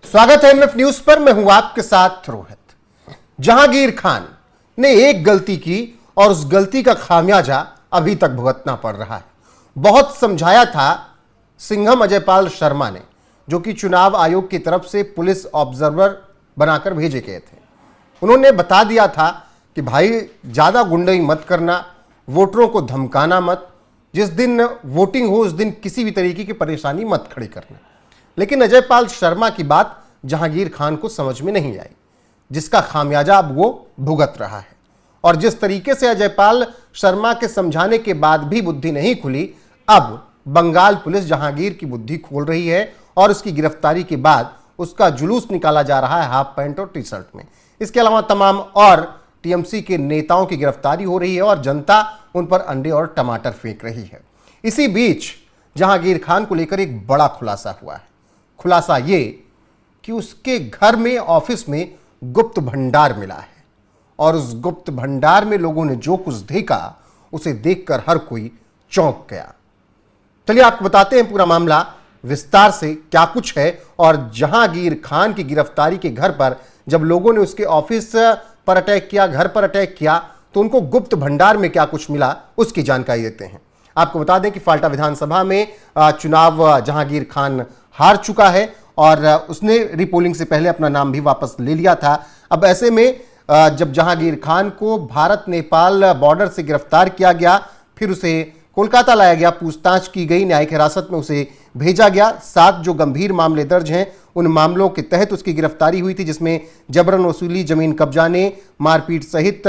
स्वागत है MF news पर। मैं हूं आपके साथ रोहित। जहांगीर खान ने एक गलती की और उस गलती का खामियाजा अभी तक भुगतना पड़ रहा है। बहुत समझाया था सिंघम अजयपाल शर्मा ने, जो कि चुनाव आयोग की तरफ से पुलिस ऑब्जर्वर बनाकर भेजे गए थे। उन्होंने बता दिया था कि भाई ज्यादा गुंडई मत करना, वोटरों को धमकाना मत, जिस दिन वोटिंग हो उस दिन किसी भी तरीके की परेशानी मत खड़ी करना। लेकिन अजयपाल शर्मा की बात जहांगीर खान को समझ में नहीं आई, जिसका खामियाजा अब वो भुगत रहा है। और जिस तरीके से अजयपाल शर्मा के समझाने के बाद भी बुद्धि नहीं खुली, अब बंगाल पुलिस जहांगीर की बुद्धि खोल रही है और उसकी गिरफ्तारी के बाद उसका जुलूस निकाला जा रहा है हाफ पैंट और टी शर्ट में। इसके अलावा तमाम और टीएमसी के नेताओं की गिरफ्तारी हो रही है और जनता उन पर अंडे और टमाटर फेंक रही है। इसी बीच जहांगीर खान को लेकर एक बड़ा खुलासा हुआ है। खुलासा ये कि उसके घर में, ऑफिस में गुप्त भंडार मिला है और उस गुप्त भंडार में लोगों ने जो कुछ देखा उसे देखकर हर कोई चौंक गया। चलिए आपको बताते हैं पूरा मामला विस्तार से क्या कुछ है। और जहांगीर खान की गिरफ्तारी के घर पर जब लोगों ने उसके ऑफिस पर अटैक किया, घर पर अटैक किया, तो उनको गुप्त भंडार में क्या कुछ मिला उसकी जानकारी देते हैं। आपको बता दें कि फाल्टा विधानसभा में चुनाव जहांगीर खान हार चुका है और उसने रीपोलिंग से पहले अपना नाम भी वापस ले लिया था। अब ऐसे में जब जहांगीर खान को भारत नेपाल बॉर्डर से गिरफ्तार किया गया, फिर उसे कोलकाता लाया गया, पूछताछ की गई, न्यायिक हिरासत में उसे भेजा गया। 7 जो गंभीर मामले दर्ज हैं उन मामलों के तहत उसकी गिरफ्तारी हुई थी, जिसमें जबरन वसूली, जमीन कब्जाने, मारपीट सहित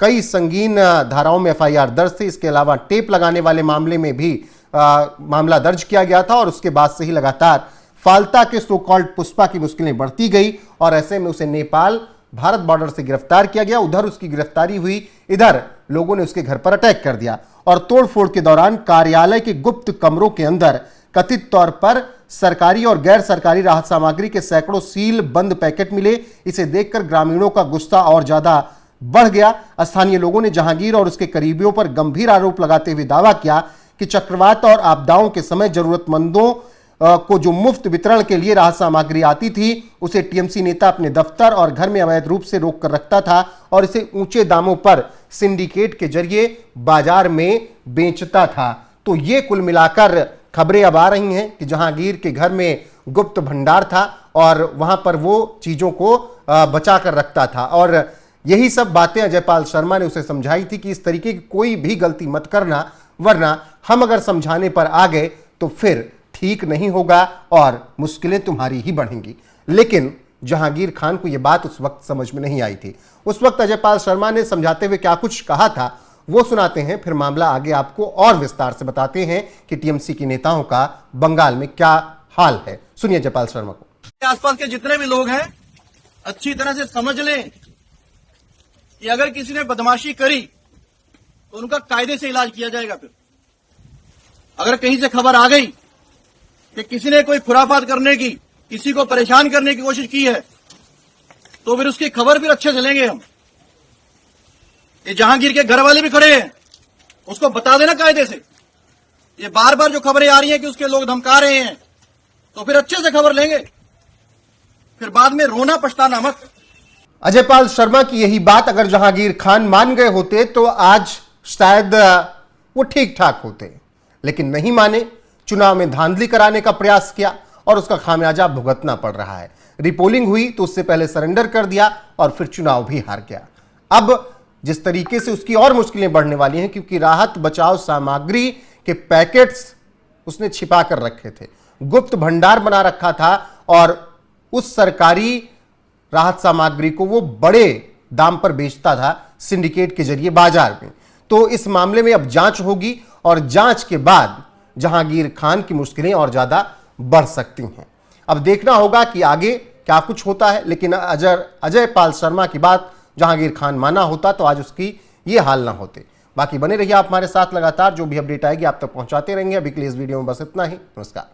कई संगीन धाराओं में एफआईआर दर्ज थे। इसके अलावा टेप लगाने वाले मामले में भी मामला दर्ज किया गया था और उसके बाद से ही लगातार फाल्टा के सो कॉल्ड पुष्पा की मुश्किलें बढ़ती गई और ऐसे में उसे नेपाल भारत बॉर्डर से गिरफ्तार किया गया। उधर उसकी गिरफ्तारी हुई, इधर लोगों ने उसके घर पर अटैक कर दिया और तोड़फोड़ के दौरान कार्यालय के गुप्त कमरों के अंदर कथित तौर पर सरकारी और गैर सरकारी राहत सामग्री के सैकड़ों सील बंद पैकेट मिले। इसे देखकर ग्रामीणों का गुस्सा और ज्यादा बढ़ गया। स्थानीय लोगों ने जहांगीर और उसके करीबियों पर गंभीर आरोप लगाते हुए दावा किया कि चक्रवात और आपदाओं के समय जरूरतमंदों को जो मुफ्त वितरण के लिए राहत सामग्री आती थी उसे टीएमसी नेता अपने दफ्तर और घर में अवैध रूप से रोक कर रखता था और इसे ऊंचे दामों पर सिंडिकेट के जरिए बाजार में बेचता था। तो ये कुल मिलाकर खबरें अब आ रही हैं कि जहांगीर के घर में गुप्त भंडार था और वहां पर वो चीजों को बचा कर रखता था। और यही सब बातें अजयपाल शर्मा ने उसे समझाई थी कि इस तरीके की कोई भी गलती मत करना, वरना हम अगर समझाने पर आ गए तो फिर ठीक नहीं होगा और मुश्किलें तुम्हारी ही बढ़ेंगी। लेकिन जहांगीर खान को यह बात उस वक्त समझ में नहीं आई थी। उस वक्त अजयपाल शर्मा ने समझाते हुए क्या कुछ कहा था वो सुनाते हैं, फिर मामला आगे आपको और विस्तार से बताते हैं कि टीएमसी के नेताओं का बंगाल में क्या हाल है। सुनिए अजयपाल शर्मा को। आसपास के जितने भी लोग हैं अच्छी तरह से समझ लें कि अगर किसी ने बदमाशी करी तो उनका कायदे से इलाज किया जाएगा। फिर अगर कहीं से खबर आ गई कि किसी ने कोई खुराफात करने की, किसी को परेशान करने की कोशिश की है, तो फिर उसकी खबर फिर अच्छे से लेंगे हम। ये जहांगीर के घर वाले भी खड़े हैं, उसको बता देना कायदे से। ये बार बार जो खबरें आ रही हैं कि उसके लोग धमका रहे हैं, तो फिर अच्छे से खबर लेंगे, फिर बाद में रोना पछताना मत। अजयपाल शर्मा की यही बात अगर जहांगीर खान मान गए होते तो आज शायद वो ठीक ठाक होते, लेकिन नहीं माने। चुनाव में धांधली कराने का प्रयास किया और उसका खामियाजा भुगतना पड़ रहा है। रिपोलिंग हुई तो उससे पहले सरेंडर कर दिया और फिर चुनाव भी हार गया। अब जिस तरीके से उसकी और मुश्किलें बढ़ने वाली हैं, क्योंकि राहत बचाव सामग्री के पैकेट्स उसने छिपा कर रखे थे, गुप्त भंडार बना रखा था और उस सरकारी राहत सामग्री को वो बड़े दाम पर बेचता था सिंडिकेट के जरिए बाजार में। तो इस मामले में अब जांच होगी और जांच के बाद जहांगीर खान की मुश्किलें और ज्यादा बढ़ सकती हैं। अब देखना होगा कि आगे क्या कुछ होता है। लेकिन अजयपाल शर्मा की बात जहांगीर खान माना होता तो आज उसकी ये हाल ना होते। बाकी बने रहिए आप हमारे साथ, लगातार जो भी अपडेट आएगी आप तक पहुंचाते रहेंगे। अभी के लिए इस वीडियो में बस इतना ही। नमस्कार।